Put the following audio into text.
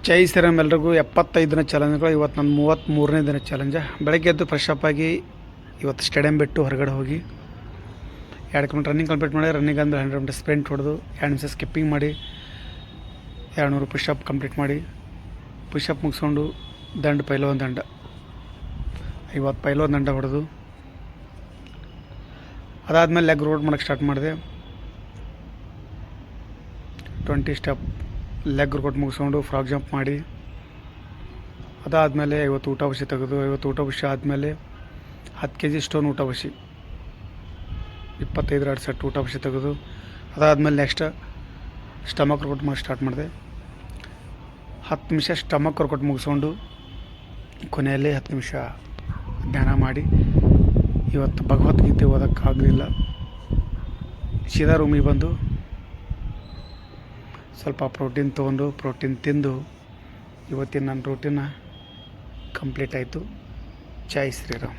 ಜೈ ಶ್ರೀರಾಮ್ ಎಲ್ರಿಗೂ 75 ದಿನ ಚಾಲೆಂಜ್ಗಳು. ಇವತ್ತು ನನ್ನ 33ನೇ ದಿನ ಚಾಲೆಂಜ. ಬೆಳಗ್ಗೆ ಎದ್ದು ಫ್ರೆಶ್ ಅಪ್ ಆಗಿ ಇವತ್ತು ಸ್ಟೇಡಿಯಂ ಬಿಟ್ಟು ಹೊರಗಡೆ ಹೋಗಿ 2 ಕಿಲೋಮೀಟರ್ ರನ್ನಿಂಗ್ ಕಂಪ್ಲೀಟ್ ಮಾಡಿ, ರನ್ನಿಂಗ್ ಅಂದರೆ 100 ಮೀಟರ್ ಸ್ಪ್ರಿಂಟ್ ಹೊಡೆದು 2 ನಿಮಿಷ ಸ್ಕಿಪ್ಪಿಂಗ್ ಮಾಡಿ 200 ಪುಷಪ್ ಕಂಪ್ಲೀಟ್ ಮಾಡಿ, ಪುಷಪ್ ಮುಗಿಸ್ಕೊಂಡು ಪೈಲೋನ್ ದಂಡ 50 ಪೈಲೋನ್ ದಂಡ ಹೊಡೆದು, ಅದಾದಮೇಲೆ ಲೆಗ್ ರೋಡ್ ಮಾಡೋಕ್ಕೆ ಸ್ಟಾರ್ಟ್ ಮಾಡಿದೆ. 20 ಸ್ಟೆಪ್ ಲೆಗ್ ವರ್ಕೌಟ್ ಮುಗಿಸ್ಕೊಂಡು ಫ್ರಾಗ್ ಜಂಪ್ ಮಾಡಿ, ಅದಾದಮೇಲೆ 50 ಊಟ ಬಸಿ ತೆಗೆದು, 50 ಊಟ ಬಸಿ ಆದಮೇಲೆ 10 kg ಸ್ಟೋನ್ ಊಟ ಬಸಿ 25 ಸೆಟ್ ಊಟ ಬಸಿ ತೆಗೆದು, ಅದಾದಮೇಲೆ ನೆಕ್ಸ್ಟ್ ಸ್ಟಮಕ್ ವರ್ಕೌಟ್ ಮಾಡಿ ಸ್ಟಾರ್ಟ್ ಮಾಡಿದೆ. 10 ನಿಮಿಷ ಸ್ಟಮಕ್ ವರ್ಕೌಟ್ ಮುಗಿಸ್ಕೊಂಡು ಕೊನೆಯಲ್ಲಿ 10 ನಿಮಿಷ ಧ್ಯಾನ ಮಾಡಿ. ಇವತ್ತು ಭಗವದ್ಗೀತೆ ಓದೋಕ್ಕಾಗಲಿಲ್ಲ. ಸೀದಾ ರೂಮಿಗೆ ಬಂದು ಸ್ವಲ್ಪ ಪ್ರೋಟೀನ್ ತೊಗೊಂಡು ಪ್ರೋಟೀನ್ ತಿಂದು ಇವತ್ತಿನ ನನ್ನ ರೂಟೀನ ಕಂಪ್ಲೀಟ್ ಆಯಿತು. ಜೈ ಶ್ರೀರಾಮ್.